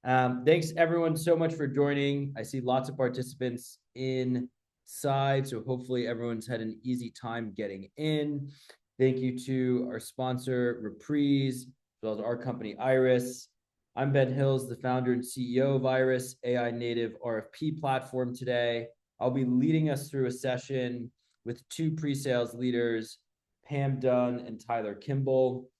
Thanks everyone so much for joining. I see lots of participants inside, so hopefully everyone's had an easy time getting in. Thank you to our sponsor, Reprise, as well as our company, Iris. I'm Ben Hills, the founder and CEO of Iris, AI native RFP platform today. I'll be leading us through a session with two pre-sales leaders, Pam Dunn and Tyler Kimball.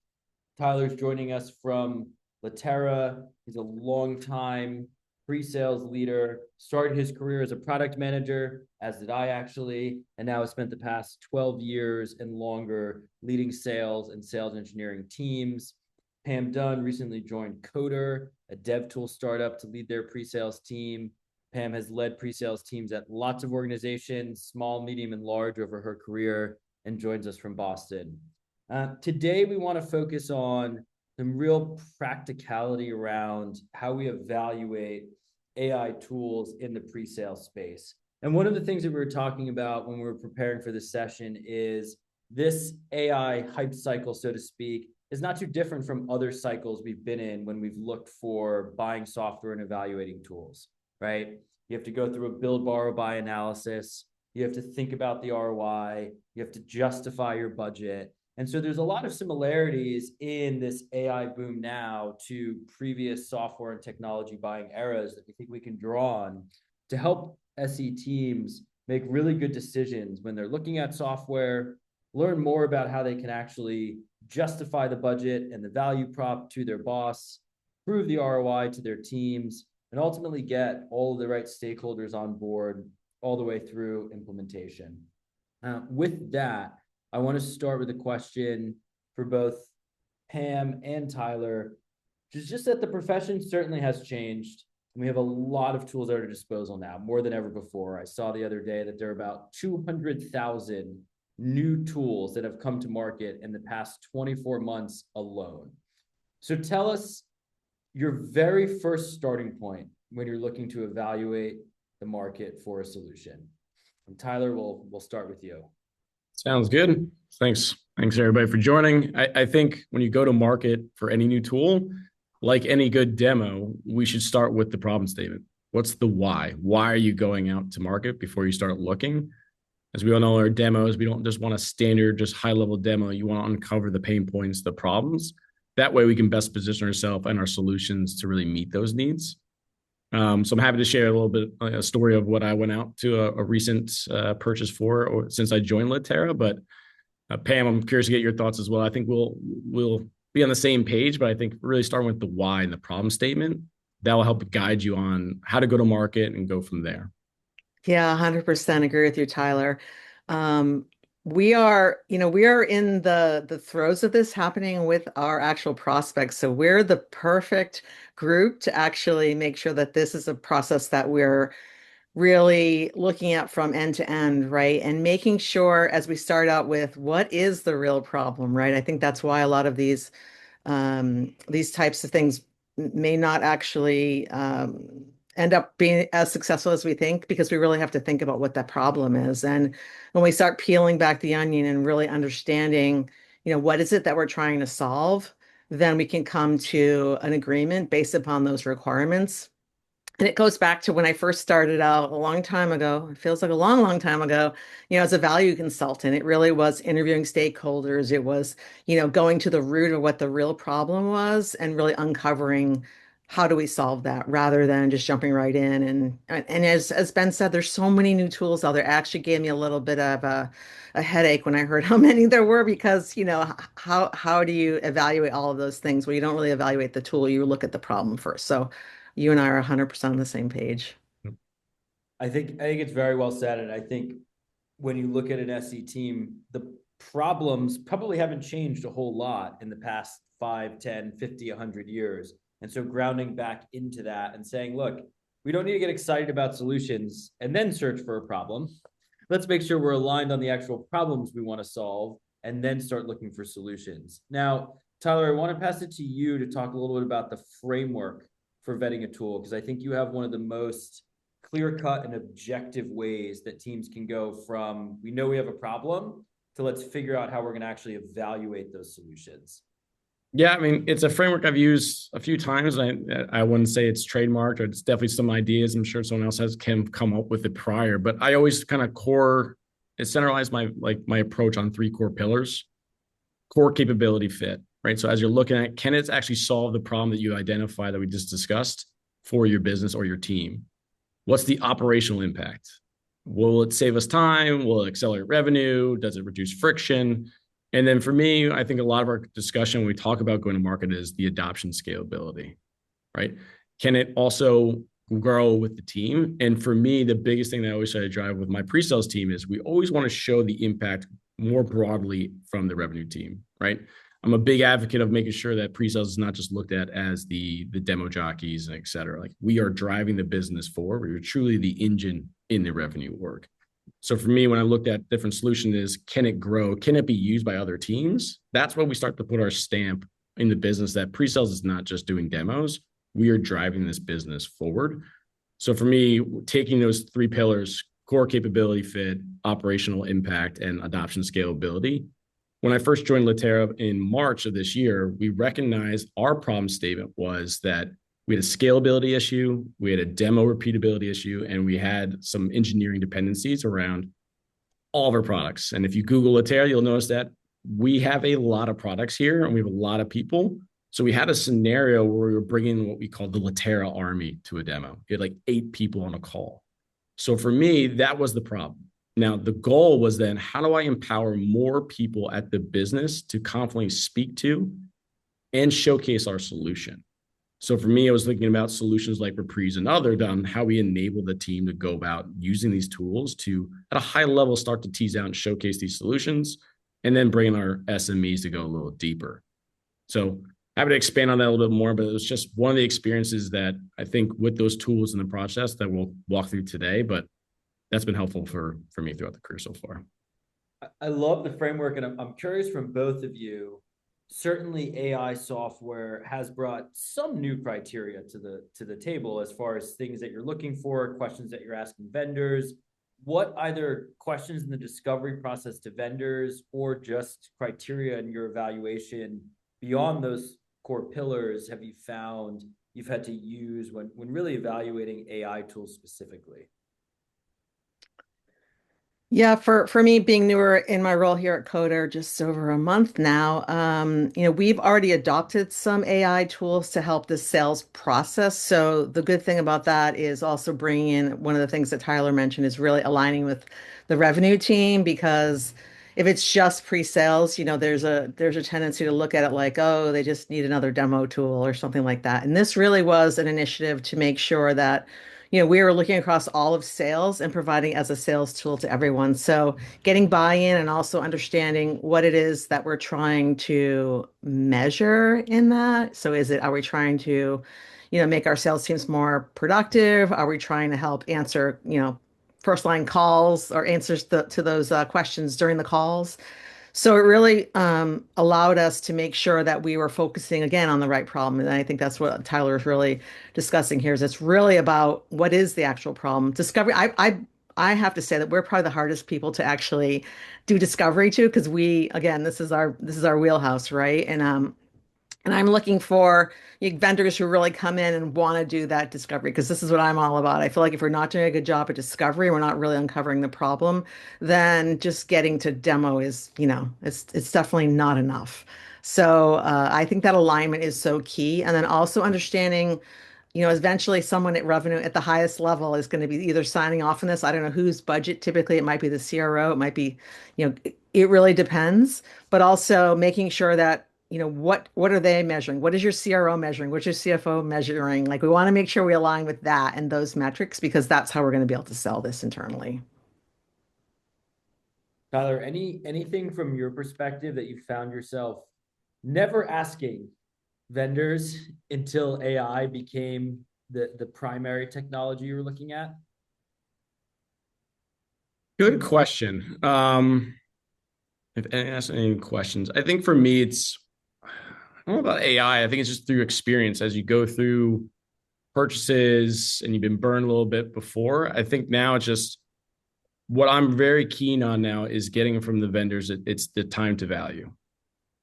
Tyler's joining us from Latera. He's a longtime pre-sales leader, started his career as a product manager, as did I actually, and now has spent the past 12 years and longer leading sales and sales engineering teams. Pam Dunn recently joined Coder, a dev tool startup, to lead their pre-sales team. Pam has led pre-sales teams at lots of organizations, small, medium, and large over her career, and joins us from Boston. Today, we want to focus on some real practicality around how we evaluate AI tools in the pre-sale space. And one of the things that we were talking about when we were preparing for this session is this AI hype cycle, so to speak, is not too different from other cycles we've been in when we've looked for buying software and evaluating tools, right? You have to go through a build, borrow, buy analysis. You have to think about the ROI. You have to justify your budget. And so there's a lot of similarities in this AI boom now to previous software and technology buying eras that we think we can draw on to help SE teams make really good decisions when they're looking at software, learn more about how they can actually justify the budget and the value prop to their boss, prove the ROI to their teams, and ultimately get all of the right stakeholders on board all the way through implementation. With that, I want to start with a question for both Pam and Tyler, which is just that the profession certainly has changed. And we have a lot of tools at our disposal now, more than ever before. I saw the other day that there are about 200,000 new tools that have come to market in the past 24 months alone. So tell us your very first starting point when you're looking to evaluate the market for a solution. And Tyler, we'll start with you. Sounds good. Thanks everybody for joining. I think when you go to market for any new tool, like any good demo, we should start with the problem statement. What's the why? Why are you going out to market before you start looking? As we all know, our demos, we don't just want a standard, just high-level demo. You want to uncover the pain points, the problems. That way we can best position ourselves and our solutions to really meet those needs. So I'm happy to share a little bit a story of what I went out to a recent purchase for, or since I joined Latera. But Pam, I'm curious to get your thoughts as well. I think we'll be on the same page, but I think really starting with the why and the problem statement, that will help guide you on how to go to market and go from there. Yeah, 100% agree with you, Tyler. We are in the throes of this happening with our actual prospects. So we're the perfect group to actually make sure that this is a process that we're really looking at from end to end, right? And making sure as we start out with what is the real problem, right? I think that's why a lot of these types of things may not actually end up being as successful as we think, because we really have to think about what that problem is. And when we start peeling back the onion and really understanding, what is it that we're trying to solve, then we can come to an agreement based upon those requirements. And it goes back to when I first started out a long time ago. It feels like a long, long time ago, as a value consultant. It really was interviewing stakeholders. It was, going to the root of what the real problem was and really uncovering how do we solve that rather than just jumping right in. And as Ben said, there's so many new tools out there. It actually gave me a little bit of a headache when I heard how many there were, because, how do you evaluate all of those things? Well, you don't really evaluate the tool. You look at the problem first. So you and I are 100% on the same page. I think it's very well said. And I think when you look at an SE team, the problems probably haven't changed a whole lot in the past 5, 10, 50, 100 years. And so grounding back into that and saying, look, we don't need to get excited about solutions and then search for a problem. Let's make sure we're aligned on the actual problems we want to solve and then start looking for solutions. Now, Tyler, I want to pass it to you to talk a little bit about the framework for vetting a tool, because I think you have one of the most clear-cut and objective ways that teams can go from, we know we have a problem, to let's figure out how we're going to actually evaluate those solutions. Yeah, I mean, it's a framework I've used a few times. I wouldn't say it's trademarked, or it's definitely some ideas. I'm sure someone else has can come up with it prior, but I always kind of centralize my approach on three core pillars: core, capability, fit. Right. So as you're looking at, can it actually solve the problem that you identify that we just discussed for your business or your team? What's the operational impact? Will it save us time? Will it accelerate revenue? Does it reduce friction? And then for me, I think a lot of our discussion when we talk about going to market is the adoption scalability, right? Can it also grow with the team? And for me, the biggest thing that I always try to drive with my pre-sales team is we always want to show the impact more broadly from the revenue team, right? I'm a big advocate of making sure that pre-sales is not just looked at as the demo jockeys and et cetera. Like, we are driving the business forward. We're truly the engine in the revenue work. So for me, when I looked at different solutions, is can it grow? Can it be used by other teams? That's where we start to put our stamp in the business, that pre-sales is not just doing demos. We are driving this business forward. So for me, taking those three pillars: core, capability, fit, operational impact, and adoption scalability. When I first joined Latera in March of this year, we recognized our problem statement was that we had a scalability issue, we had a demo repeatability issue, and we had some engineering dependencies around all of our products. And if you Google Latera, you'll notice that we have a lot of products here and we have a lot of people. So we had a scenario where we were bringing what we called the Latera army to a demo. We had like 8 people on a call. So for me, that was the problem. Now, the goal was then, how do I empower more people at the business to confidently speak to and showcase our solution? So for me, I was thinking about solutions like Reprise and other on how we enable the team to go about using these tools to, at a high level, start to tease out and showcase these solutions, and then bring in our SMEs to go a little deeper. So happy to expand on that a little bit more, but it was just one of the experiences that I think with those tools in the process that we'll walk through today, but that's been helpful for me throughout the career so far. I love the framework, and I'm curious from both of you. Certainly, AI software has brought some new criteria to the table as far as things that you're looking for, questions that you're asking vendors. What either questions in the discovery process to vendors or just criteria in your evaluation beyond those core pillars have you found you've had to use when really evaluating AI tools specifically? Yeah, for me being newer in my role here at Coder, just over a month now, we've already adopted some AI tools to help the sales process. So the good thing about that is also bringing in one of the things that Tyler mentioned is really aligning with the revenue team, because if it's just pre-sales, there's a tendency to look at it like, oh, they just need another demo tool or something like that. And this really was an initiative to make sure that we were looking across all of sales and providing as a sales tool to everyone. So getting buy-in and also understanding what it is that we're trying to measure in that. So are we trying to, make our sales teams more productive? Are we trying to help answer, first line calls or answers to those questions during the calls? So it really allowed us to make sure that we were focusing again on the right problem. And I think that's what Tyler is really discussing here is it's really about what is the actual problem. Discovery, I have to say that we're probably the hardest people to actually do discovery to, because again, this is our wheelhouse, right? And I'm looking for vendors who really come in and want to do that discovery, because this is what I'm all about. I feel like if we're not doing a good job at discovery, we're not really uncovering the problem, then just getting to demo is, it's definitely not enough. So I think that alignment is so key. And then also understanding, eventually someone at revenue at the highest level is going to be either signing off on this. I don't know whose budget. Typically, it might be the CRO. It might be, it really depends. But also making sure that, what are they measuring? What is your CRO measuring? What's your CFO measuring? Like, we want to make sure we align with that and those metrics, because that's how we're going to be able to sell this internally. Tyler, anything from your perspective that you found yourself never asking vendors until AI became the primary technology you were looking at? Good question. If anyone has any questions, I think for me, I don't know about AI. I think it's just through experience as you go through purchases and you've been burned a little bit before. I think now it's just what I'm very keen on now is getting from the vendors. It's the time to value.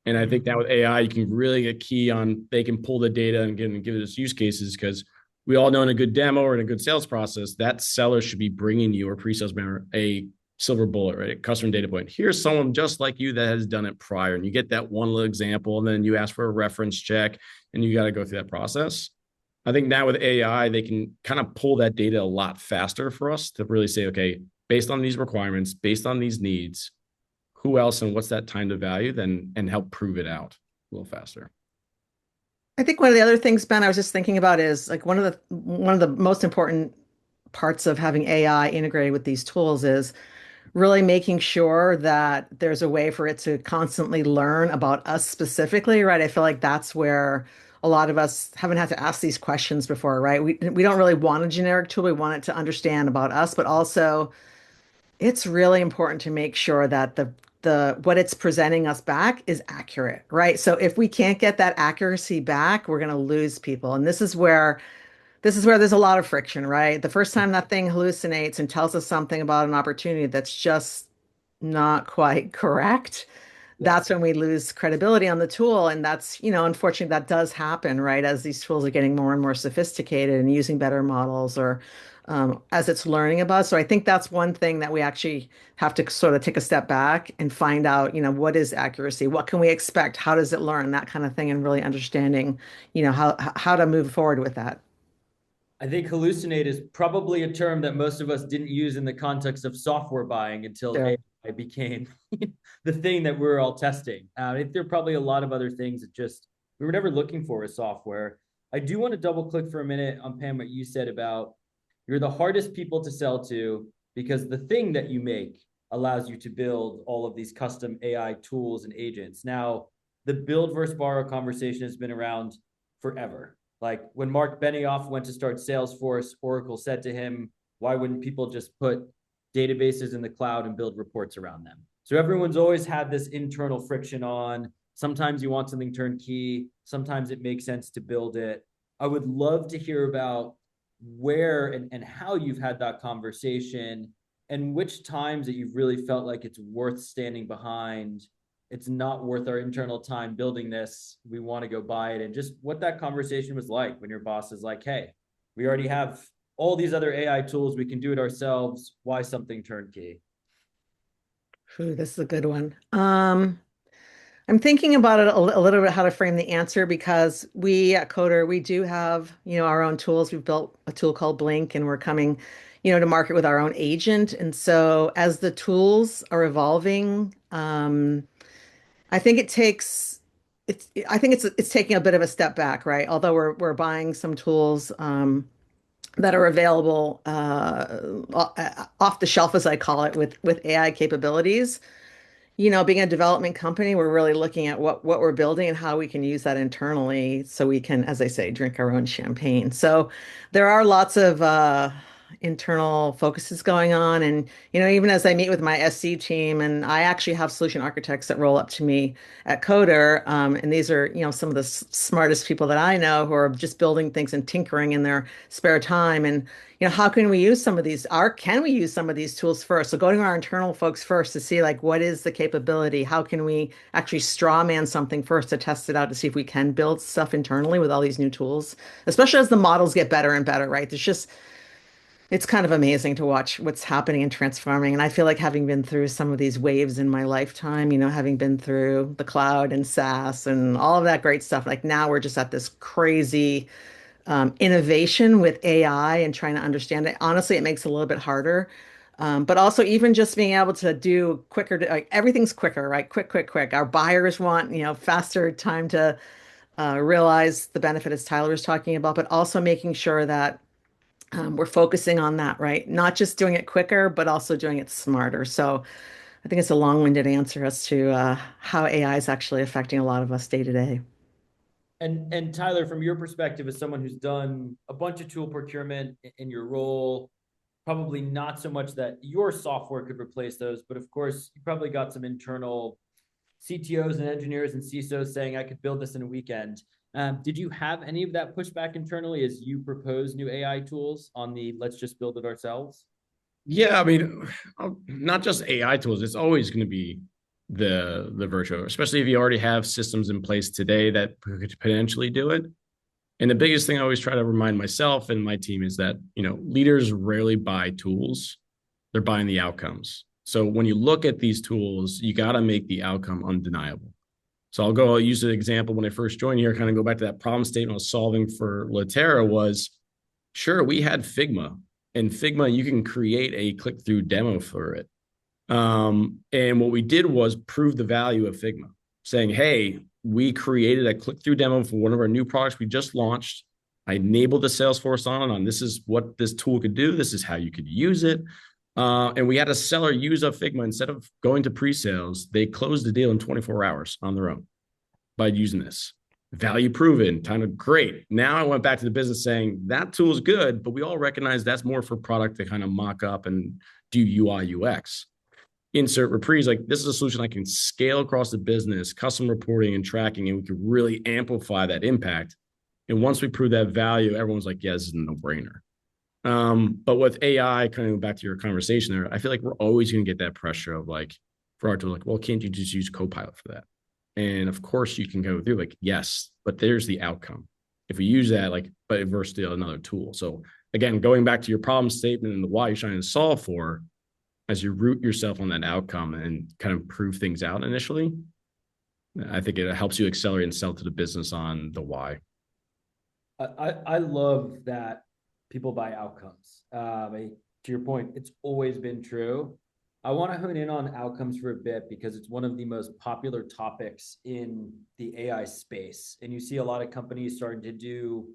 And I think that with AI, you can really get key on, they can pull the data and give us use cases, because we all know in a good demo or in a good sales process, that seller should be bringing you, or pre-sales manager, a silver bullet, right? A customer data point. Here's someone just like you that has done it prior. And you get that one little example, and then you ask for a reference check, and you got to go through that process. I think now with AI, they can kind of pull that data a lot faster for us to really say, okay, based on these requirements, based on these needs, who else and what's that time to value, then, and help prove it out a little faster. I think one of the other things, Ben, I was just thinking about is like one of the most important parts of having AI integrated with these tools is really making sure that there's a way for it to constantly learn about us specifically, right? I feel like that's where a lot of us haven't had to ask these questions before, right? We don't really want a generic tool. We want it to understand about us, but also it's really important to make sure that the what it's presenting us back is accurate, right? So if we can't get that accuracy back, we're going to lose people. And this is where there's a lot of friction, right? The first time that thing hallucinates and tells us something about an opportunity that's just not quite correct, Yeah. that's when we lose credibility on the tool. And that's, unfortunately, that does happen, right? As these tools are getting more and more sophisticated and using better models, or as it's learning about. So I think that's one thing that we actually have to sort of take a step back and find out, what is accuracy? What can we expect? How does it learn? That kind of thing, and really understanding, how to move forward with that. I think hallucinate is probably a term that most of us didn't use in the context of software buying until Sure. AI became the thing that we're all testing. There are probably a lot of other things that just we were never looking for as software. I do want to double click for a minute on Pam what you said about you're the hardest people to sell to because the thing that you make allows you to build all of these custom AI tools and agents. Now, the build versus borrow conversation has been around forever. Like when Mark Benioff went to start Salesforce, Oracle said to him, why wouldn't people just put databases in the cloud and build reports around them? So everyone's always had this internal friction on. Sometimes you want something turnkey. Sometimes it makes sense to build it. I would love to hear about where and how you've had that conversation and which times that you've really felt like it's worth standing behind. It's not worth our internal time building this. We want to go buy it. And just what that conversation was like when your boss is like, hey, we already have all these other AI tools. We can do it ourselves. Why something turnkey? Ooh, this is a good one. I'm thinking about it a little bit how to frame the answer, because we at Coder, we do have, our own tools. We've built a tool called Blink, and we're coming, to market with our own agent. And so as the tools are evolving, I think it's taking a bit of a step back, right? Although we're buying some tools that are available off the shelf, as I call it, with AI capabilities. Being a development company, we're really looking at what we're building and how we can use that internally so we can, as I say, drink our own champagne. So there are lots of internal focuses going on. And, even as I meet with my SC team, and I actually have solution architects that roll up to me at Coder. And these are, some of the smartest people that I know who are just building things and tinkering in their spare time. And how can we use some of these, can we use some of these tools first? So going to our internal folks first to see like, what is the capability? How can we actually straw man something first to test it out to see if we can build stuff internally with all these new tools, especially as the models get better and better, right? It's kind of amazing to watch what's happening and transforming. And I feel like having been through some of these waves in my lifetime, having been through the cloud and SaaS and all of that great stuff, like now we're just at this crazy innovation with AI and trying to understand it. Honestly, it makes it a little bit harder. But also even just being able to do quicker, like everything's quicker, right? Quick, quick, quick. Our buyers want, faster time to realize the benefit, as Tyler was talking about, but also making sure that we're focusing on that, right? Not just doing it quicker, but also doing it smarter. So I think it's a long-winded answer as to how AI is actually affecting a lot of us day to day. And Tyler, from your perspective, as someone who's done a bunch of tool procurement in your role, probably not so much that your software could replace those, but of course, you probably got some internal CTOs and engineers and CISOs saying, I could build this in a weekend. Did you have any of that pushback internally as you propose new AI tools on the let's just build it ourselves? Yeah, I mean, not just AI tools. It's always going to be the virtual, especially if you already have systems in place today that could potentially do it. And the biggest thing I always try to remind myself and my team is that, leaders rarely buy tools, they're buying the outcomes. So when you look at these tools, you got to make the outcome undeniable. So I'll use an example when I first joined here, kind of go back to that problem statement I was solving for Latera was, sure, we had Figma, and Figma, you can create a click-through demo for it. And what we did was prove the value of Figma, saying, hey, we created a click-through demo for one of our new products we just launched. I enabled the Salesforce on this is what this tool could do. This is how you could use it. And we had a seller use up Figma. Instead of going to pre-sales, they closed the deal in 24 hours on their own by using this. Value proven, kind of great. Now I went back to the business saying that tool is good, but we all recognize that's more for product to kind of mock up and do UI UX. Insert reprise, like this is a solution I can scale across the business, custom reporting and tracking, and we can really amplify that impact. And once we prove that value, everyone's like, yeah, this is a no-brainer. But with AI, kind of back to your conversation there, I feel like we're always going to get that pressure of like, for our tool, like, well, can't you just use Copilot for that? And of course you can go through like, yes, but there's the outcome. If we use that, like, but versus another tool. So again, going back to your problem statement and the why you're trying to solve for, as you root yourself on that outcome and kind of prove things out initially, I think it helps you accelerate and sell to the business on the why. I love that people buy outcomes. To your point, it's always been true. I want to hone in on outcomes for a bit because it's one of the most popular topics in the AI space. And you see a lot of companies starting to do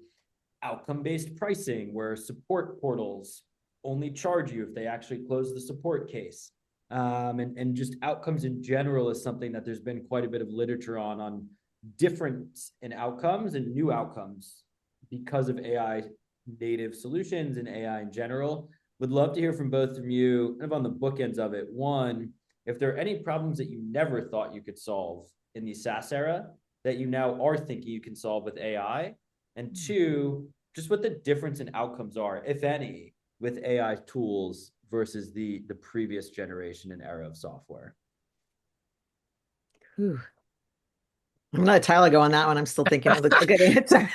outcome-based pricing where support portals only charge you if they actually close the support case. And just outcomes in general is something that there's been quite a bit of literature on difference in outcomes and new outcomes because of AI native solutions and AI in general. Would love to hear from both of you, kind of on the bookends of it. One, if there are any problems that you never thought you could solve in the SaaS era that you now are thinking you can solve with AI. And two, just what the difference in outcomes are, if any, with AI tools versus the previous generation and era of software. Whew. I'm gonna let Tyler go on that one. I'm still thinking of a good answer.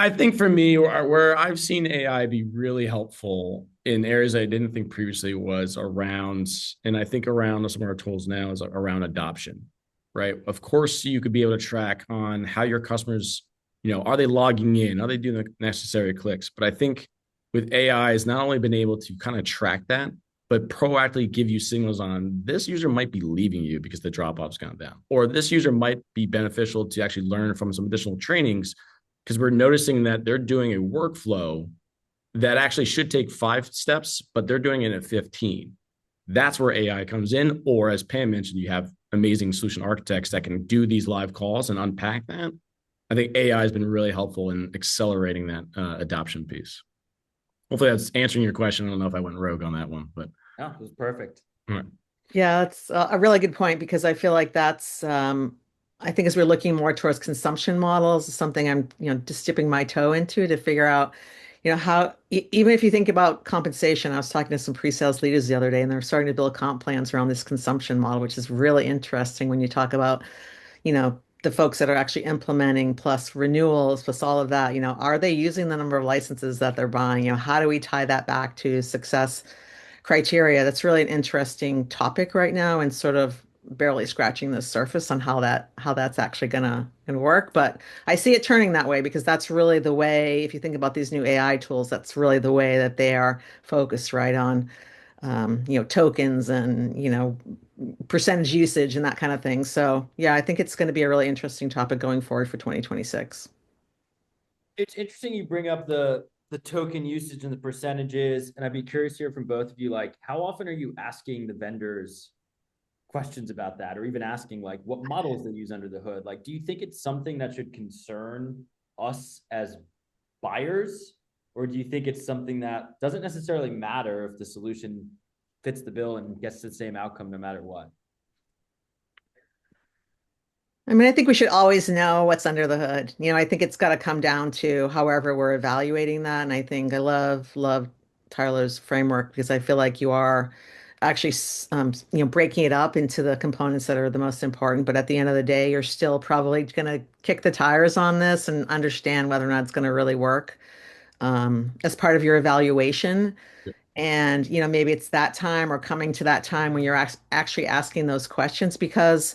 I think for me, where I've seen AI be really helpful in areas I didn't think previously was around, and I think around some of our tools now is around adoption, right? Of course, you could be able to track on how your customers, are they logging in? Are they doing the necessary clicks? But I think with AI has not only been able to kind of track that, but proactively give you signals on this user might be leaving you because the drop-off's gone down, or this user might be beneficial to actually learn from some additional trainings because we're noticing that they're doing a workflow that actually should take 5 steps, but they're doing it at 15. That's where AI comes in. Or as Pam mentioned, you have amazing solution architects that can do these live calls and unpack that. I think AI has been really helpful in accelerating that adoption piece. Hopefully that's answering your question. I don't know if I went rogue on that one, but. No, it was perfect. Right. Yeah, that's a really good point because I feel like that's I think as we're looking more towards consumption models, something I'm, just dipping my toe into to figure out, how even if you think about compensation, I was talking to some pre-sales leaders the other day, and they're starting to build comp plans around this consumption model, which is really interesting when you talk about, the folks that are actually implementing plus renewals plus all of that, are they using the number of licenses that they're buying? How do we tie that back to success criteria? That's really an interesting topic right now and sort of barely scratching the surface on how that's actually gonna work. But I see it turning that way because that's really the way, if you think about these new AI tools, that's really the way that they are focused right on tokens and percentage usage and that kind of thing. So yeah, I think it's going to be a really interesting topic going forward for 2026. It's interesting you bring up the token usage and the percentages, and I'd be curious to hear from both of you, like how often are you asking the vendors questions about that, or even asking like what models they use under the hood? Like, do you think it's something that should concern us as buyers, or do you think it's something that doesn't necessarily matter if the solution fits the bill and gets the same outcome no matter what? I mean, I think we should always know what's under the hood. I think it's got to come down to however we're evaluating that. And I think I love Tyler's framework because I feel like you are actually breaking it up into the components that are the most important. But at the end of the day, you're still probably going to kick the tires on this and understand whether or not it's going to really work as part of your evaluation. And, maybe it's that time or coming to that time when you're actually asking those questions, because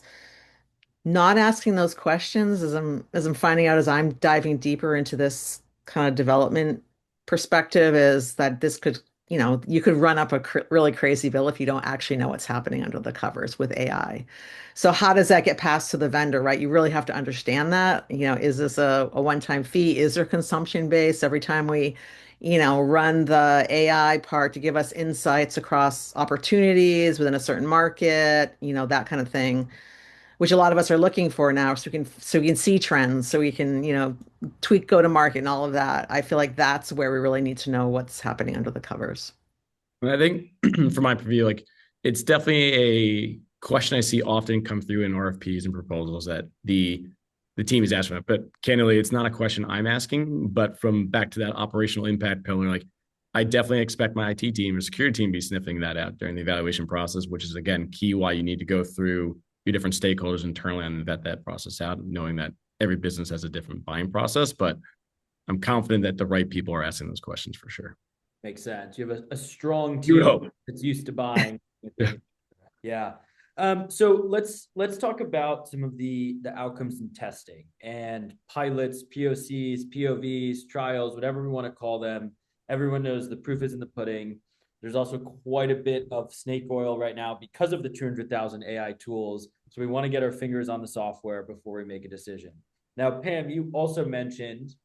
not asking those questions, as I'm finding out as I'm diving deeper into this kind of development perspective, is that this could, you could run up a really crazy bill if you don't actually know what's happening under the covers with AI. So how does that get passed to the vendor, right? You really have to understand that. Is this a one-time fee? Is there consumption based every time we, run the AI part to give us insights across opportunities within a certain market, that kind of thing, which a lot of us are looking for now, so we can see trends, so we can, tweak go to market and all of that. I feel like that's where we really need to know what's happening under the covers. And I think from my view, like it's definitely a question I see often come through in RFPs and proposals that the team is asking. But candidly, it's not a question I'm asking. But from back to that operational impact pillar, like I definitely expect my IT team or security team to be sniffing that out during the evaluation process, which is again key why you need to go through your different stakeholders internally and vet that process out, knowing that every business has a different buying process. But I'm confident that the right people are asking those questions for sure. Makes sense. You have a strong You would team hope. that's used to buying. Yeah. Yeah. So let's talk about some of the outcomes in testing and pilots, POCs, POVs, trials, whatever we want to call them. Everyone knows the proof is in the pudding. There's also quite a bit of snake oil right now because of the 200,000 AI tools. So we want to get our fingers on the software before we make a decision. Now, Pam, you also mentioned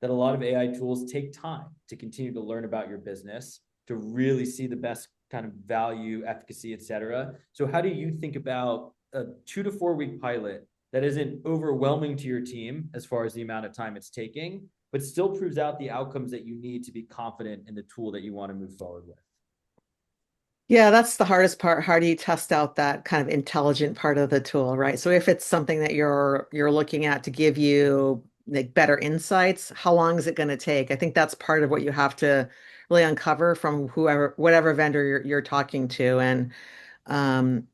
that a lot of AI tools take time to continue to learn about your business, to really see the best kind of value, efficacy, et cetera. So how do you think about a 2 to 4 week pilot that isn't overwhelming to your team as far as the amount of time it's taking, but still proves out the outcomes that you need to be confident in the tool that you want to move forward with? Yeah, that's the hardest part. How do you test out that kind of intelligent part of the tool, right? So if it's something that you're looking at to give you like better insights, how long is it going to take? I think that's part of what you have to really uncover from whatever vendor you're talking to. And um,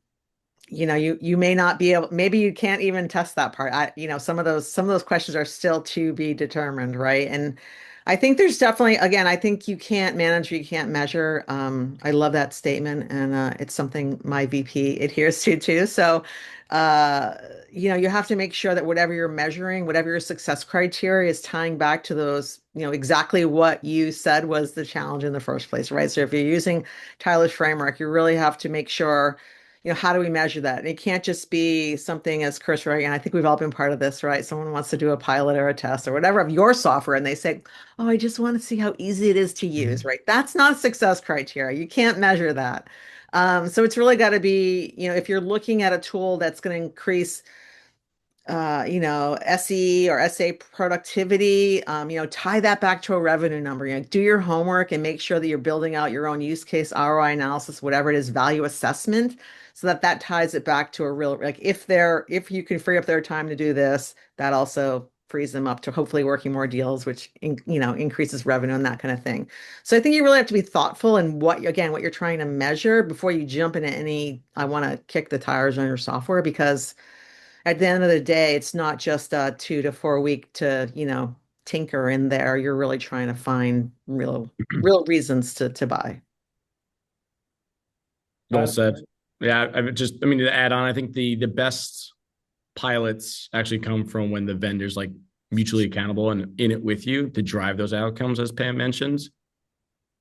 you may not be able, maybe you can't even test that part. Some of those questions are still to be determined, right? And I think there's definitely, again, I think you can't manage what you can't measure. I love that statement, and it's something my VP adheres to too. So, uh, you have to make sure that whatever you're measuring, whatever your success criteria is tying back to those, exactly what you said was the challenge in the first place, right? So if you're using Tyler's framework, you really have to make sure, how do we measure that? And it can't just be something as cursory. And I think we've all been part of this, right? Someone wants to do a pilot or a test or whatever of your software, and they say, "Oh, I just want to see how easy it is to use," right? That's not a success criteria. You can't measure that. So it's really got to be, if you're looking at a tool that's going to increase SE or SA productivity, tie that back to a revenue number. Do your homework and make sure that you're building out your own use case, ROI analysis, whatever it is, value assessment, so that ties it back to a real, like if you can free up their time to do this, that also frees them up to hopefully working more deals, which increases revenue and that kind of thing. So I think you really have to be thoughtful in what you're trying to measure before you jump into I want to kick the tires on your software, because at the end of the day, it's not just a 2 to 4 week to, tinker in there. You're really trying to find real reasons to buy. Well said. Yeah, I mean, to add on, I think the best pilots actually come from when the vendor's like mutually accountable and in it with you to drive those outcomes, as Pam mentions.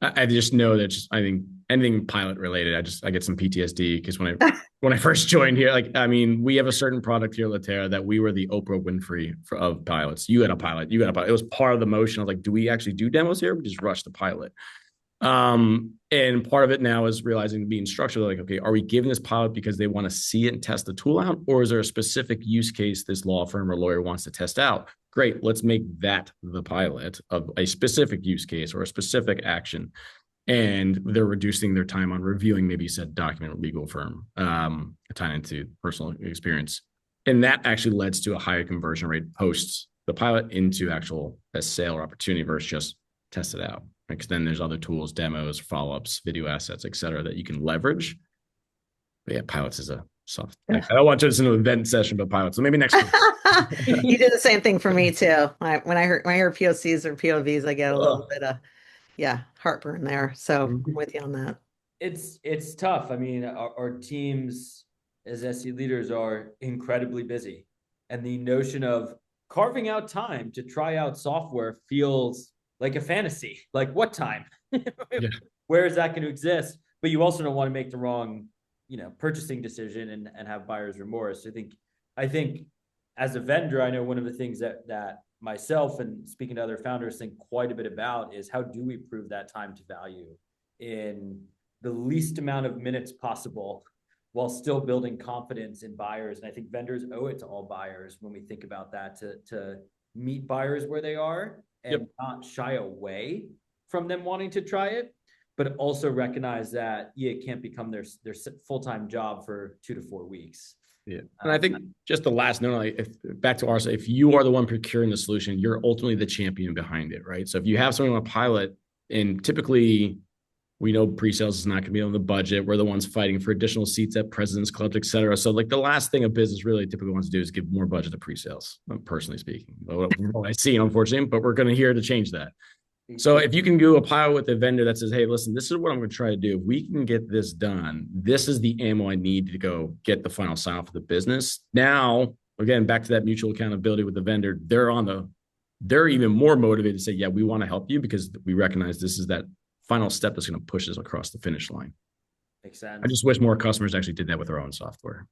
I just know that I think anything pilot related, I get some PTSD because when I first joined here, like, I mean, we have a certain product here at Latera that we were the Oprah Winfrey of pilots. You had a pilot. It was part of the motion. I was like, do we actually do demos here? We just rush the pilot. And part of it now is realizing, being structured, like, okay, are we giving this pilot because they want to see it and test the tool out? Or is there a specific use case this law firm or lawyer wants to test out? Great, let's make that the pilot of a specific use case or a specific action. And they're reducing their time on reviewing maybe said document or legal firm, tying into personal experience. And that actually leads to a higher conversion rate post the pilot into actual a sale or opportunity versus just test it out. Because then there's other tools, demos, follow-ups, video assets, et cetera, that you can leverage. But yeah, pilots is a soft. I don't want to turn this into an event session, but pilots. So maybe next time. You did the same thing for me too. When I heard POCs or POVs, I get a little bit of yeah, heartburn there. So I'm with you on that. It's tough. I mean, our teams as SE leaders are incredibly busy, and the notion of carving out time to try out software feels like a fantasy. Like what time? Yeah. Where is that going to exist? But you also don't want to make the wrong, purchasing decision and have buyer's remorse. I think as a vendor, I know one of the things that myself and speaking to other founders think quite a bit about is how do we prove that time to value in the least amount of minutes possible while still building confidence in buyers. And I think vendors owe it to all buyers when we think about that to meet buyers where they are and Yep. not shy away from them wanting to try it, but also recognize that it can't become their full-time job for 2 to 4 weeks. Yeah. And I think just the last note, back to ours, if you are the one procuring the solution, you're ultimately the champion behind it, right? So if you have someone on a pilot, and typically we know pre-sales is not going to be on the budget. We're the ones fighting for additional seats at President's Club, et cetera. So like the last thing a business really typically wants to do is give more budget to pre-sales, personally speaking. What I see, unfortunately, but we're going to hear to change that. So if you can do a pilot with a vendor that says, hey, listen, this is what I'm going to try to do. If we can get this done, this is the ammo I need to go get the final sign off of the business. Now, again, back to that mutual accountability with the vendor, they're even more motivated to say, yeah, we want to help you because we recognize this is that final step that's going to push us across the finish line. Makes sense. I just wish more customers actually did that with their own software.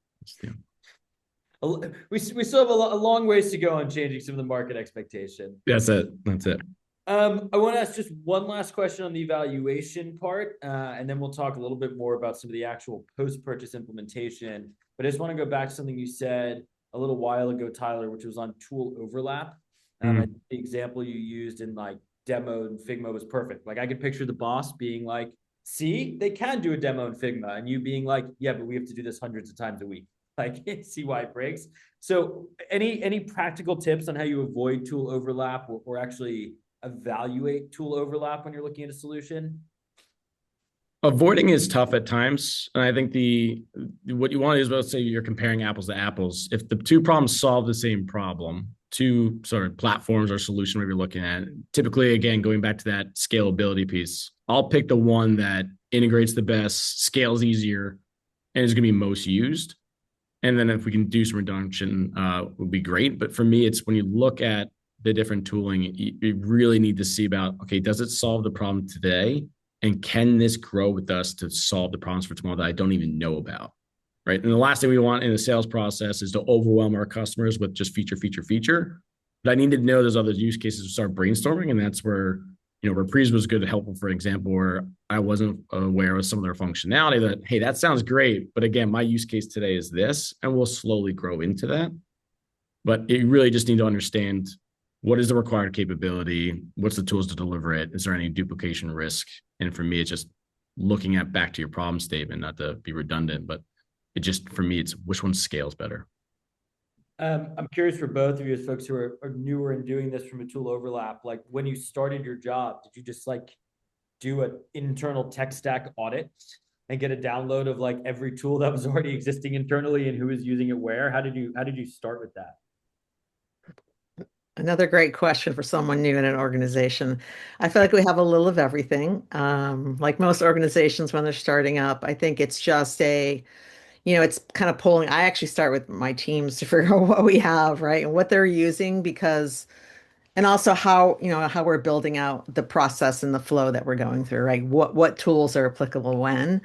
We still have a long ways to go on changing some of the market expectation. That's it. I want to ask just one last question on the evaluation part, and then we'll talk a little bit more about some of the actual post-purchase implementation. But I just want to go back to something you said a little while ago, Tyler, which was on tool overlap. The example you used in like demo and Figma was perfect. Like I could picture the boss being like, see, they can do a demo in Figma, and you being like, yeah, but we have to do this hundreds of times a week. Like, see why it breaks. So any practical tips on how you avoid tool overlap or actually evaluate tool overlap when you're looking at a solution? Avoiding is tough at times. And I think what you want is, let's say you're comparing apples to apples. If the two problems solve the same problem, two sort of platforms or solution we are looking at, typically, again, going back to that scalability piece, I'll pick the one that integrates the best, scales easier, and is going to be most used. And then if we can do some redundancy, would be great. But for me, it's when you look at the different tooling, you really need to see about, okay, does it solve the problem today? And can this grow with us to solve the problems for tomorrow that I don't even know about? Right. And the last thing we want in the sales process is to overwhelm our customers with just feature. But I need to know there's other use cases to start brainstorming. And that's where, Reprise was good, helpful, for example, where I wasn't aware of some of their functionality that, hey, that sounds great. But again, my use case today is this, and we'll slowly grow into that. But you really just need to understand what is the required capability? What's the tools to deliver it? Is there any duplication risk? And for me, it's just looking at back to your problem statement, not to be redundant, but for me, it's which one scales better. I'm curious for both of you as folks who are newer in doing this from a tool overlap, like when you started your job, did you just like do an internal tech stack audit and get a download of like every tool that was already existing internally and who was using it where? How did you start with that? Another great question for someone new in an organization. I feel like we have a little of everything. Like most organizations when they're starting up, I think it's just it's kind of pulling. I actually start with my teams to figure out what we have, right? And what they're using and also how we're building out the process and the flow that we're going through, right? What tools are applicable when.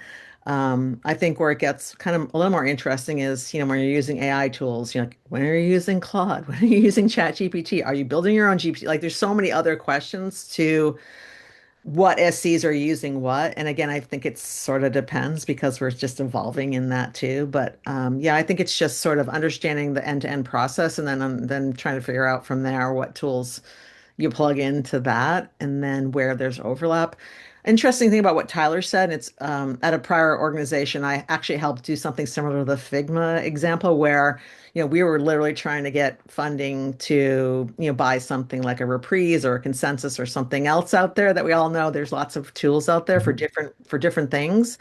I think where it gets kind of a little more interesting is, when you're using AI tools, like, when are you using Claude? When are you using ChatGPT? Are you building your own GPT? Like, there's so many other questions to what SCs are using what. And again, I think it sort of depends because we're just evolving in that too. But yeah, I think it's just sort of understanding the end-to-end process and then trying to figure out from there what tools you plug into that and then where there's overlap. Interesting thing about what Tyler said, it's at a prior organization, I actually helped do something similar to the Figma example where, we were literally trying to get funding to, buy something like a Reprise or a Consensus or something else out there that we all know there's lots of tools out there for different things.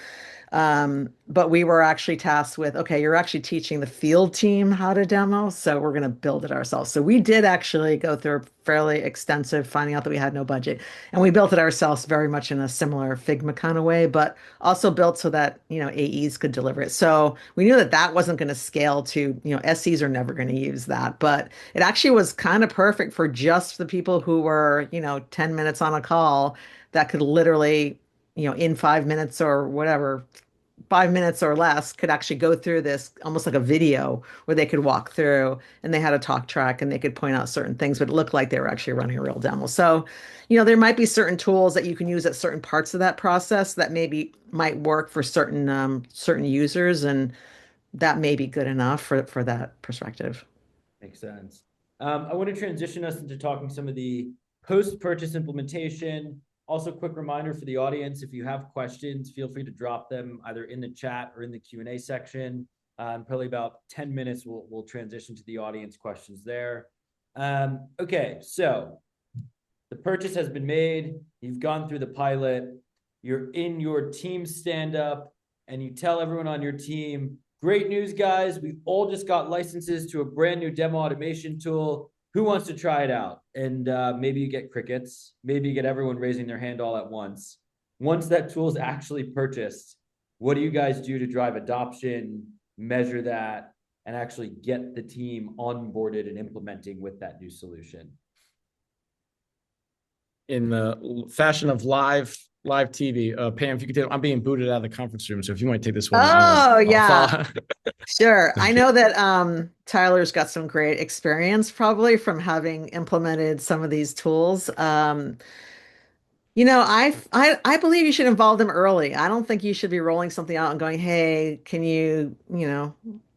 But we were actually tasked with, okay, you're actually teaching the field team how to demo, so we're going to build it ourselves. So we did actually go through a fairly extensive finding out that we had no budget, and we built it ourselves very much in a similar Figma kind of way, but also built so that, AEs could deliver it. So we knew that that wasn't going to scale to, SEs are never going to use that, but it actually was kind of perfect for just the people who were, 10 minutes on a call that could literally, in 5 minutes or whatever, 5 minutes or less could actually go through this almost like a video where they could walk through and they had a talk track and they could point out certain things, but it looked like they were actually running a real demo. So, there might be certain tools that you can use at certain parts of that process that maybe might work for certain users, and that may be good enough for that perspective. Makes sense. I want to transition us into talking some of the post-purchase implementation. Also, quick reminder for the audience, if you have questions, feel free to drop them either in the chat or in the Q&A section. Probably about 10 minutes, we'll transition to the audience questions there. Okay, so the purchase has been made. You've gone through the pilot. You're in your team stand-up, and you tell everyone on your team, great news, guys. We all just got licenses to a brand new demo automation tool. Who wants to try it out? And maybe you get crickets. Maybe you get everyone raising their hand all at once. Once that tool is actually purchased, what do you guys do to drive adoption, measure that, and actually get the team onboarded and implementing with that new solution? In the fashion of live TV, Pam, if you could I'm being booted out of the conference room, so if you want to take this one, Oh, yeah. Sure. I you. know that Tyler's got some great experience probably from having implemented some of these tools. I believe you should involve them early. I don't think you should be rolling something out and going, "Hey, can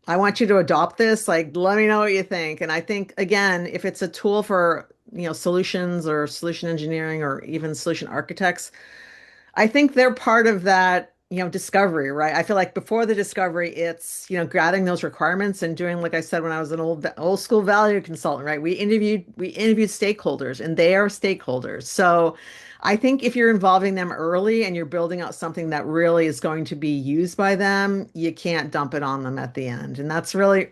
I want you to adopt this. Like, let me know what you think." And I think again, if it's a tool for, solutions or solution engineering or even solution architects, I think they're part of that, discovery, right? I feel like before the discovery, it's, gathering those requirements and doing, like I said, when I was an old school value consultant, right? We interviewed stakeholders and they are stakeholders. So I think if you're involving them early and you're building out something that really is going to be used by them, you can't dump it on them at the end. And that's really,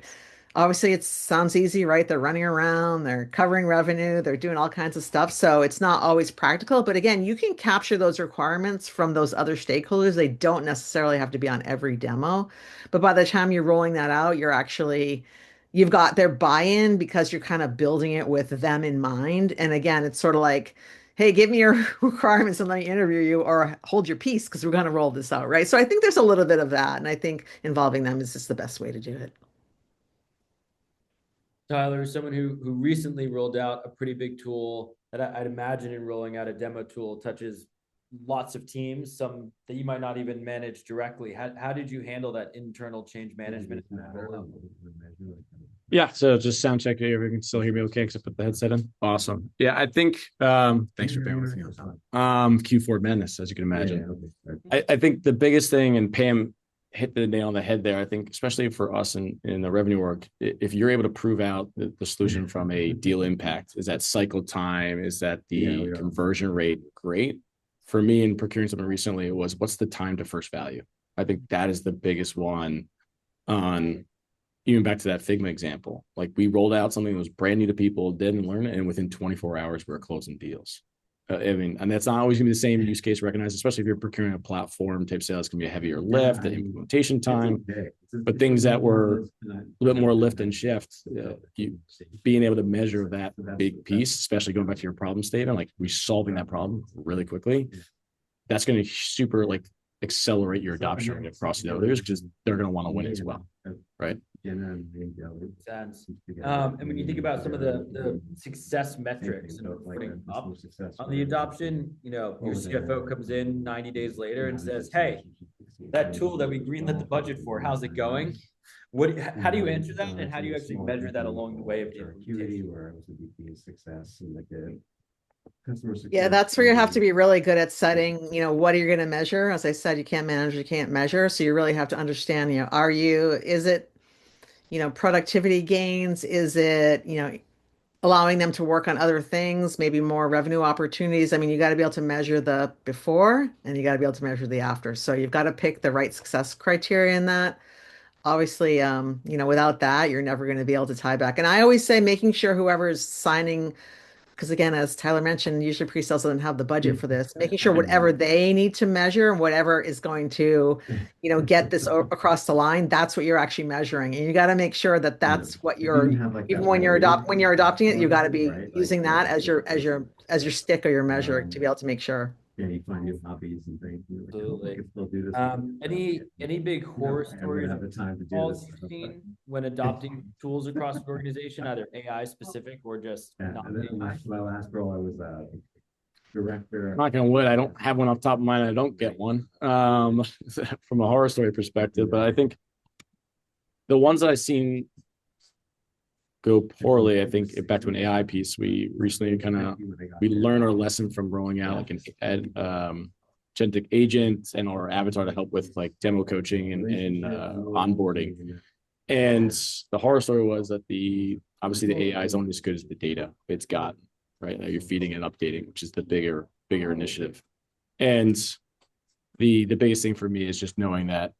obviously, it sounds easy, right? They're running around, they're covering revenue, they're doing all kinds of stuff. So it's not always practical. But again, you can capture those requirements from those other stakeholders. They don't necessarily have to be on every demo. But by the time you're rolling that out, you've got their buy-in because you're kind of building it with them in mind. And again, it's sort of like, hey, give me your requirements and let me interview you, or hold your peace because we're going to roll this out, right? So I think there's a little bit of that. And I think involving them is just the best way to do it. Tyler, someone who recently rolled out a pretty big tool that I'd imagine in rolling out a demo tool touches lots of teams, some that you might not even manage directly. How did you handle that internal change management? Yeah, so just sound check. Everyone can still hear me okay because I put the headset in. Awesome. Yeah, I think thanks for bearing with me. Q4 madness, as you can imagine. I think the biggest thing, and Pam hit the nail on the head there, I think, especially for us in the revenue work, if you're able to prove out the solution from a deal impact, is that cycle time, is that the conversion rate great? For me, in procuring something recently, it was what's the time to first value? I think that is the biggest one on even back to that Figma example. Like we rolled out something that was brand new to people, didn't learn it, and within 24 hours, we were closing deals. And that's not always going to be the same use case recognized, especially if you're procuring a platform type sale. It's going to be a heavier lift, the implementation time, but things that were a little bit more lift and shift, being able to measure that big piece, especially going back to your problem statement, like resolving that problem really quickly, that's going to super accelerate your adoption rate across the others because they're going to want to win as well, right? Sense. And when you think about some of the success metrics and putting up on the adoption, your CFO comes in 90 days later and says, "Hey, that tool that we greenlit the budget for, how's it going?" How do you answer that, and how do you actually measure that along the way of the implementation? Yeah, that's where you have to be really good at setting, what are you going to measure? As I said, you can't manage, you can't measure. So you really have to understand, is it, productivity gains? Is it, allowing them to work on other things, maybe more revenue opportunities? I mean, you got to be able to measure the before and you got to be able to measure the after. So you've got to pick the right success criteria in that. Obviously, without that, you're never going to be able to tie back. And I always say making sure whoever's signing, because again, as Tyler mentioned, usually pre-sales doesn't have the budget for this. Making sure whatever they need to measure and whatever is going to, get this across the line, that's what you're actually measuring. And you got to make sure that that's what you're, even when you're adopting it, you got to be using that as your stick or your measure to be able to make sure. Yeah, you find new hobbies and things. You're like, oh, I Absolutely. can still do this. Any big horror I stories have the time to do calls this. you've seen when adopting tools across the organization, either AI specific or just Yeah, not and then my last role, I was director. Knock on wood, I don't have one off the top of mind. I don't get one from a horror story perspective, but I think the ones that I've seen go poorly, I think back to an AI piece, we recently we learned our lesson from rolling out like an agentic agent and or avatar to help with like demo coaching and onboarding. And the horror story was that obviously the AI is only as good as the data it's got, right? Now you're feeding and updating, which is the bigger initiative. And the biggest thing for me is just knowing that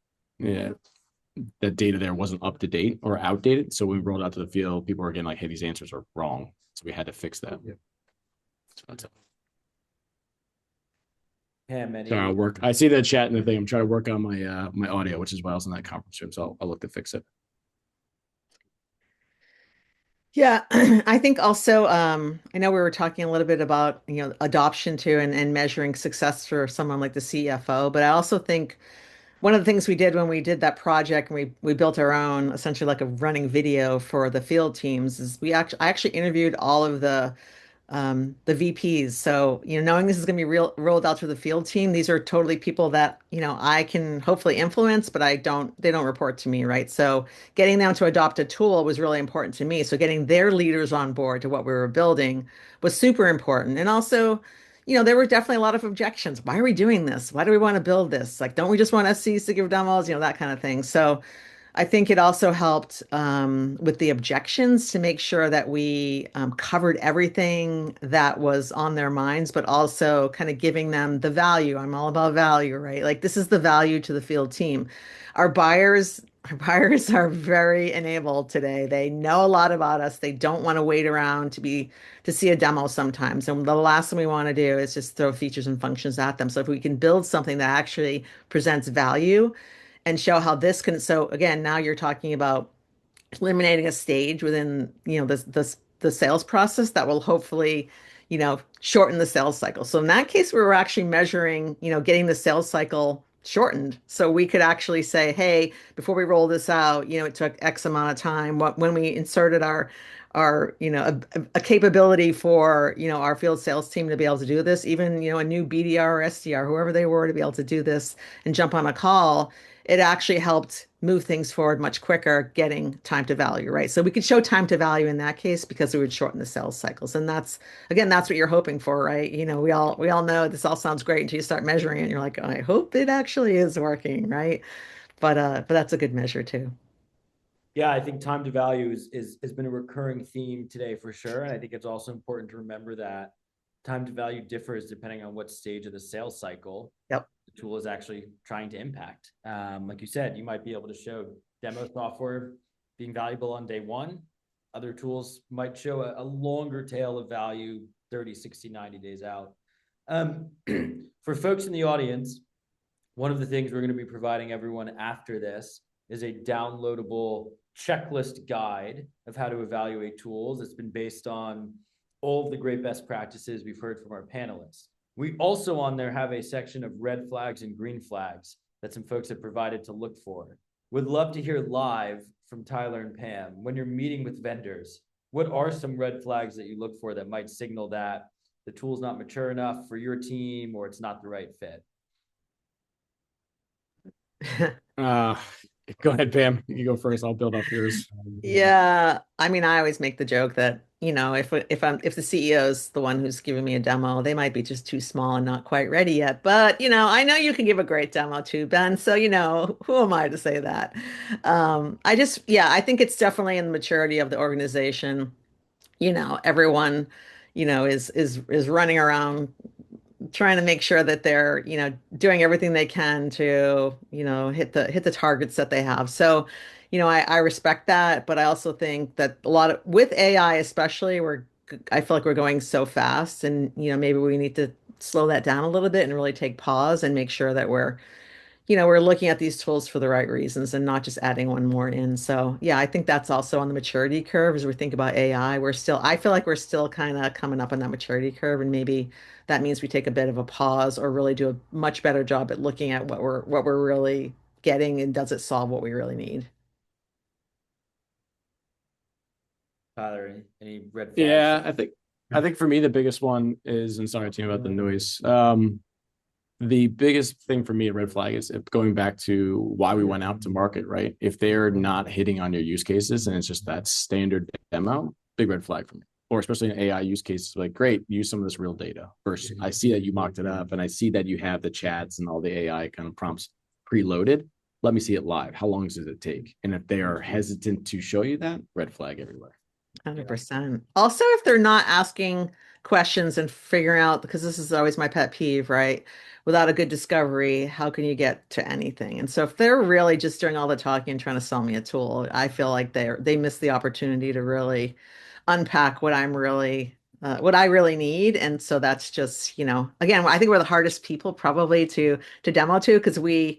that data there wasn't up to date or outdated. So when we rolled out to the field, people were getting like, hey, these answers are wrong. So we had to fix that. Yep. So that's it. Pam, work. I see the chat and the thing. I'm trying to work on my my audio, which is why I was in that conference room. So I'll look to fix it. Yeah, I think also, I know we were talking a little bit about, adoption too and measuring success for someone like the CFO, but I also think one of the things we did when we did that project and we built our own, essentially like a running video for the field teams, is I actually interviewed all of the VPs. So, knowing this is going to be rolled out to the field team, these are totally people that, I can hopefully influence, but they don't report to me, right? So getting them to adopt a tool was really important to me. So getting their leaders on board to what we were building was super important. And also, there were definitely a lot of objections. Why are we doing this? Why do we want to build this? Like, don't we just want SCs to give demos? That kind of thing. So I think it also helped with the objections to make sure that we covered everything that was on their minds, but also kind of giving them the value. I'm all about value, right? Like this is the value to the field team. Our buyers, our buyers are very enabled today. They know a lot about us. They don't want to wait around to see a demo sometimes. And the last thing we want to do is just throw features and functions at them. So if we can build something that actually presents value and show how this can, so again, now you're talking about eliminating a stage within, the sales process that will hopefully, shorten the sales cycle. So in that case, we were actually measuring, getting the sales cycle shortened. So we could actually say, hey, before we roll this out, it took X amount of time. When we inserted our a capability for our field sales team to be able to do this, even a new BDR or SDR, whoever they were, to be able to do this and jump on a call, it actually helped move things forward much quicker, getting time to value, right? So we could show time to value in that case because it would shorten the sales cycles. And that's what you're hoping for, right? We all know this all sounds great until you start measuring it and you're like, oh, I hope it actually is working, right? But that's a good measure too. Yeah, I think time to value has been a recurring theme today for sure. And I think it's also important to remember that time to value differs depending on what stage of the sales cycle Yep. the tool is actually trying to impact. Like you said, you might be able to show demo software being valuable on day one. Other tools might show a longer tail of value 30, 60, 90 days out. For folks in the audience, one of the things we're going to be providing everyone after this is a downloadable checklist guide of how to evaluate tools. It's been based on all of the great best practices we've heard from our panelists. We also on there have a section of red flags and green flags that some folks have provided to look for. Would love to hear live from Tyler and Pam. When you're meeting with vendors, what are some red flags that you look for that might signal that the tool's not mature enough for your team or it's not the right fit? Go ahead, Pam. You go first. I'll build off yours. Yeah, I mean, I always make the joke that, if the CEO is the one who's giving me a demo, they might be just too small and not quite ready yet. But, I know you can give a great demo too, Ben. So, who am I to say that? Yeah, I think it's definitely in the maturity of the organization. Everyone, is running around trying to make sure that they're, doing everything they can to, hit the targets that they have. So, I respect that, but I also think that a lot of with AI especially, I feel like we're going so fast, and maybe we need to slow that down a little bit and really take pause and make sure that we're looking at these tools for the right reasons and not just adding one more in. So yeah, I think that's also on the maturity curve as we think about AI. I feel like we're still kind of coming up on that maturity curve, and maybe that means we take a bit of a pause or really do a much better job at looking at what we're really getting, and does it solve what we really need? Tyler, any red flags? Yeah, I think for me the biggest one is, and sorry team about the noise. The biggest thing for me a red flag is going back to why we went out to market, right? If they're not hitting on your use cases and it's just that standard demo, big red flag for me. Or especially in AI use cases, like great, use some of this real data. First, I see that you mocked it up and I see that you have the chats and all the AI kind of prompts preloaded. Let me see it live. How long does it take? And if they are hesitant to show you that, red flag everywhere. 100%. Also, if they're not asking questions and figuring out, because this is always my pet peeve, right? Without a good discovery, how can you get to anything? And so if they're really just doing all the talking and trying to sell me a tool, I feel like they miss the opportunity to really unpack what I really need. And so that's just, again, I think we're the hardest people probably to demo to, because we've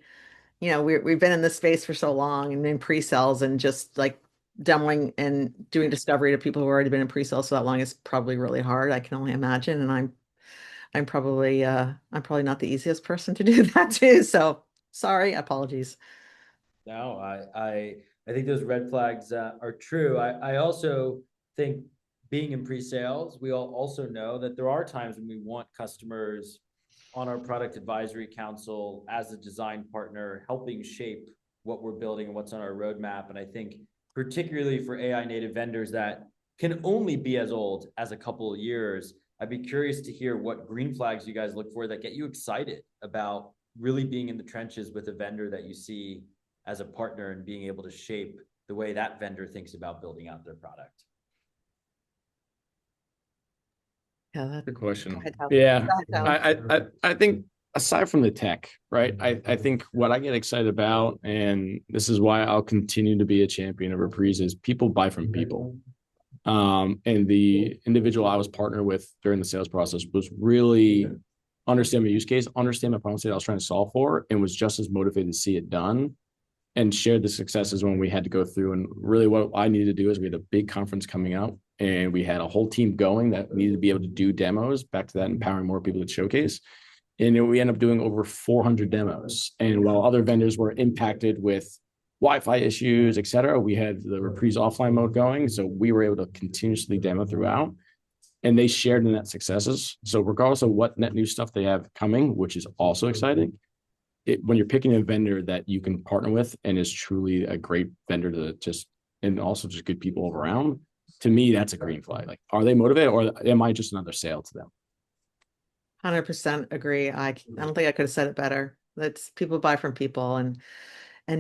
been in this space for so long and in pre-sales, and just like demoing and doing discovery to people who have already been in pre-sales for that long is probably really hard. I can only imagine. And I'm probably not the easiest person to do that too. So sorry, apologies. No, I think those red flags are true. I also think being in pre-sales, we all also know that there are times when we want customers on our product advisory council as a design partner, helping shape what we're building and what's on our roadmap. And I think particularly for AI native vendors that can only be as old as a couple of years, I'd be curious to hear what green flags you guys look for that get you excited about really being in the trenches with a vendor that you see as a partner and being able to shape the way that vendor thinks about building out their product. Yeah, Good question. go ahead, Tyler. Yeah, Go ahead, Tyler. I think aside from the tech, right? I think what I get excited about, and this is why I'll continue to be a champion of Reprise, is people buy from people. And the individual I was partnered with during the sales process was really understand my use case, understand my problem state I was trying to solve for, and was just as motivated to see it done and shared the successes when we had to go through. And really what I needed to do is we had a big conference coming up and we had a whole team going that needed to be able to do demos, back to that, empowering more people to showcase. And we ended up doing over 400 demos. And while other vendors were impacted with Wi-Fi issues, et cetera, we had the Reprise offline mode going. So we were able to continuously demo throughout. And they shared in that successes. So regardless of what net new stuff they have coming, which is also exciting, when you're picking a vendor that you can partner with and is truly a great vendor to just, and also just good people around, to me, that's a green flag. Like, are they motivated, or am I just another sale to them? 100% agree. I don't think I could have said it better. That's people buy from people, and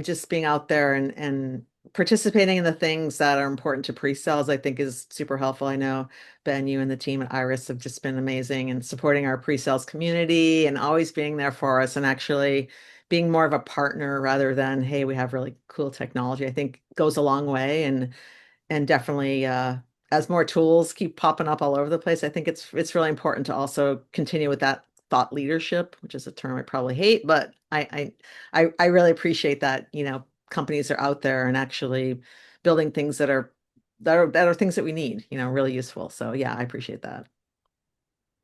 just being out there and participating in the things that are important to pre-sales, I think is super helpful. I know Ben, you and the team at Iris have just been amazing in supporting our pre-sales community and always being there for us, and actually being more of a partner rather than, hey, we have really cool technology, I think goes a long way. And definitely as more tools keep popping up all over the place, I think it's really important to also continue with that thought leadership, which is a term I probably hate, but I really appreciate that, companies are out there and actually building things that are things that we need, really useful. So yeah, I appreciate that.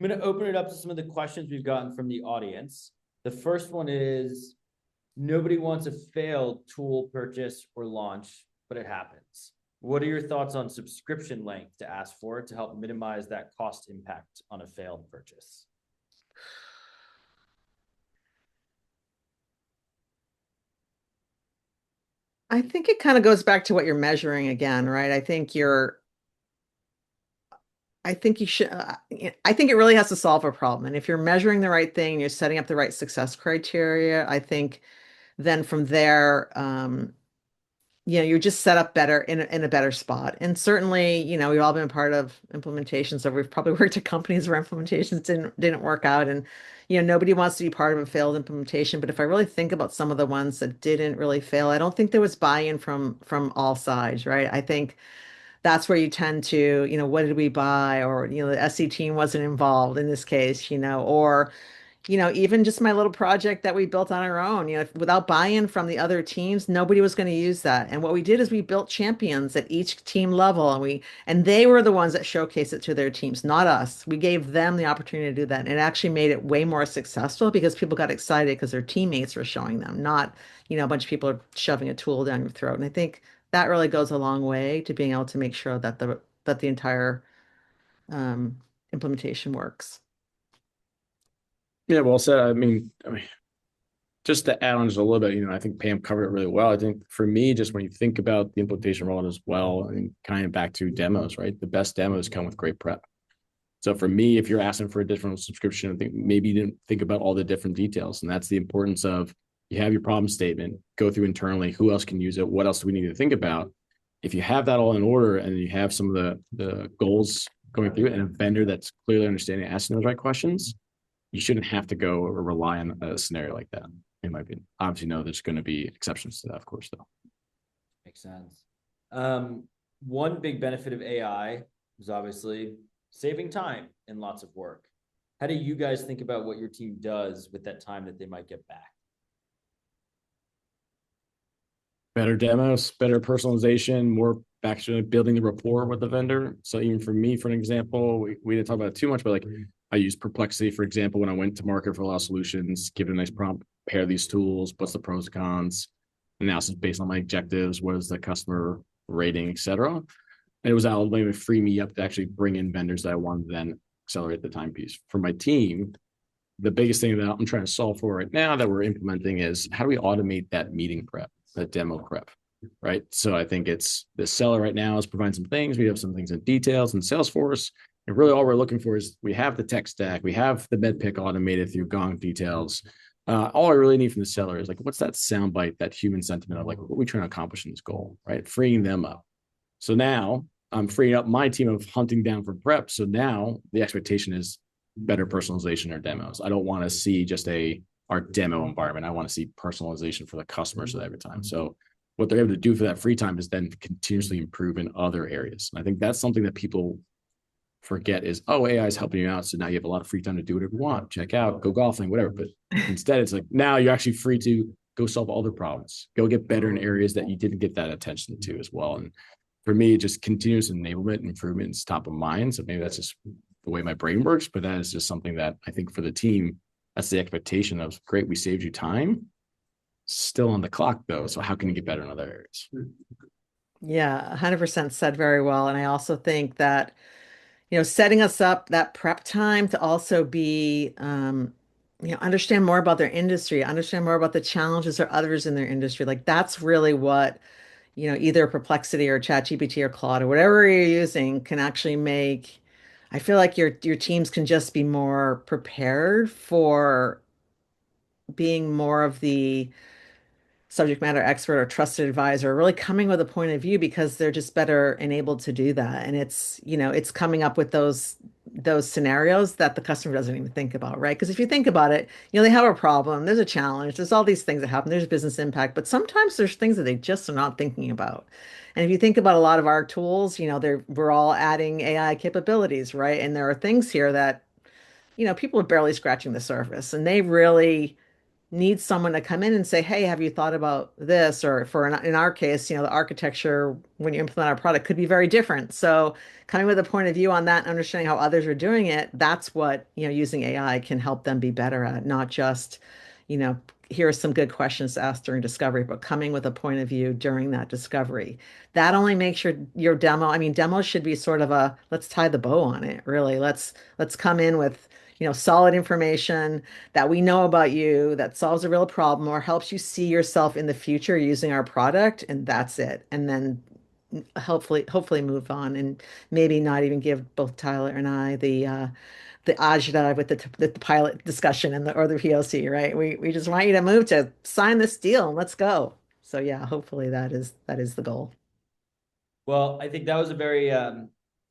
I'm going to open it up to some of the questions we've gotten from the audience. The first one is, nobody wants a failed tool purchase or launch, but it happens. What are your thoughts on subscription length to ask for to help minimize that cost impact on a failed purchase? I think it kind of goes back to what you're measuring again, right? I think you should, I think it really has to solve a problem. And if you're measuring the right thing, you're setting up the right success criteria, I think then from there, you're just set up better in a better spot. And certainly, we've all been part of implementations, so we've probably worked at companies where implementations didn't work out. And, nobody wants to be part of a failed implementation. But if I really think about some of the ones that didn't really fail, I don't think there was buy-in from all sides, right? I think that's where you tend to, what did we buy? Or, the SE team wasn't involved in this case, or even just my little project that we built on our own, without buy-in from the other teams, nobody was going to use that. And what we did is we built champions at each team level, and they were the ones that showcased it to their teams, not us. We gave them the opportunity to do that. And it actually made it way more successful because people got excited because their teammates were showing them, not, a bunch of people shoving a tool down your throat. And I think that really goes a long way to being able to make sure that the entire um, implementation works. Yeah, well said. I mean, just to add on just a little bit, I think Pam covered it really well. I think for me, just when you think about the implementation rollout as well, and kind of back to demos, right? The best demos come with great prep. So for me, if you're asking for a different subscription, I think maybe you didn't think about all the different details. And that's the importance of you have your problem statement, go through internally, who else can use it? What else do we need to think about? If you have that all in order and you have some of the goals going through it and a vendor that's clearly understanding, asking those right questions, you shouldn't have to go or rely on a scenario like that. In my opinion, obviously, no, there's going to be exceptions to that, of course, though. Makes sense. One big benefit of AI is obviously saving time and lots of work. How do you guys think about what your team does with that time that they might get back? Better demos, better personalization, more actually building the rapport with the vendor. So even for me, for an example, we didn't talk about it too much, but like I use Perplexity, for example, when I went to market for a lot of solutions, give it a nice prompt, pair these tools, what's the pros and cons, analysis based on my objectives, what is the customer rating, et cetera. And it was out to free me up to actually bring in vendors that I wanted to then accelerate the time piece. For my team, the biggest thing that I'm trying to solve for right now that we're implementing is how do we automate that meeting prep, that demo prep, right? So I think it's the seller right now is providing some things. We have some things in details in Salesforce. And really all we're looking for is we have the tech stack, we have the med pick automated through Gong details. All I really need from the seller is like, what's that soundbite, that human sentiment of like, what are we trying to accomplish in this goal, right? Freeing them up. So now I'm freeing up my team of hunting down for prep. So now the expectation is better personalization or demos. I don't want to see just our demo environment. I want to see personalization for the customers every time. So what they're able to do for that free time is then continuously improve in other areas. And I think that's something that people forget is, oh, AI is helping you out. So now you have a lot of free time to do whatever you want, check out, go golfing, whatever. But instead, it's like now you're actually free to go solve other problems, go get better in areas that you didn't get that attention to as well. And for me, just continuous enablement and improvement is top of mind. So maybe that's just the way my brain works, but that is just something that I think for the team, that's the expectation of great, we saved you time. Still on the clock though. So how can you get better in other areas? Yeah, 100% said very well. And I also think that, setting us up that prep time to also be, understand more about their industry, understand more about the challenges or others in their industry. Like that's really what, either Perplexity or ChatGPT or Claude or whatever you're using can actually make. I feel like your teams can just be more prepared for being more of the subject matter expert or trusted advisor, really coming with a point of view because they're just better enabled to do that. And it's coming up with those scenarios that the customer doesn't even think about, right? Because if you think about it, they have a problem, there's a challenge, there's all these things that happen, there's business impact, but sometimes there's things that they just are not thinking about. And if you think about a lot of our tools, we're all adding AI capabilities, right? And there are things here that, people are barely scratching the surface and they really need someone to come in and say, hey, have you thought about this? Or in our case, the architecture when you implement our product could be very different. So coming with a point of view on that and understanding how others are doing it, that's what, using AI can help them be better at, not just, here are some good questions to ask during discovery, but coming with a point of view during that discovery. That only makes your demo, demos should be sort of let's tie the bow on it, really. Let's come in with solid information that we know about you that solves a real problem or helps you see yourself in the future using our product, and that's it. And then hopefully move on and maybe not even give both Tyler and I the agita with the pilot discussion and or the POC, right? We just want you to move to sign this deal and let's go. So yeah, hopefully that is the goal. Well, I think that was a very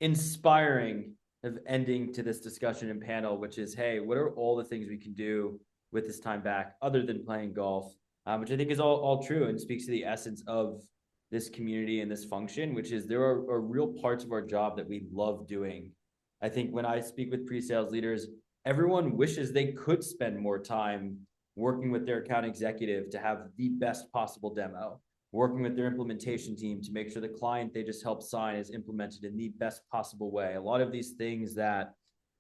inspiring of ending to this discussion and panel, which is, hey, what are all the things we can do with this time back other than playing golf, which I think is all true and speaks to the essence of this community and this function, which is there are real parts of our job that we love doing. I think when I speak with pre-sales leaders, everyone wishes they could spend more time working with their account executive to have the best possible demo, working with their implementation team to make sure the client they just help sign is implemented in the best possible way. A lot of these things that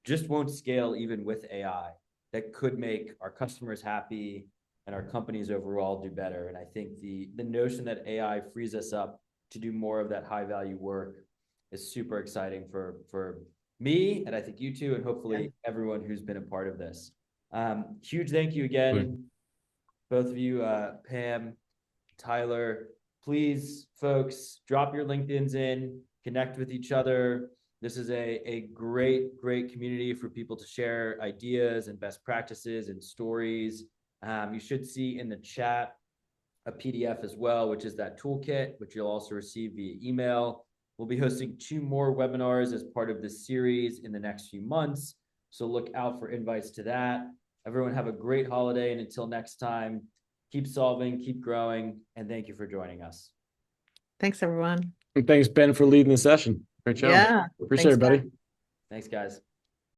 just won't scale even with AI that could make our customers happy and our companies overall do better. And I think the notion that AI frees us up to do more of that high value work is super exciting for me, and I think you too, and hopefully everyone who's been a part of this. Huge thank you again, both of you, Pam, Tyler. Please, folks, drop your LinkedIn's in, connect with each other. This is a great community for people to share ideas and best practices and stories. You should see in the chat a PDF as well, which is that toolkit, which you'll also receive via email. We'll be hosting 2 more webinars as part of this series in the next few months. So look out for invites to that. Everyone have a great holiday. And until next time, keep solving, keep growing, and thank you for joining us. Thanks, everyone. And thanks, Ben, for leading the session. Great job. Yeah. Appreciate it, Thanks, buddy. Ben. Thanks, guys.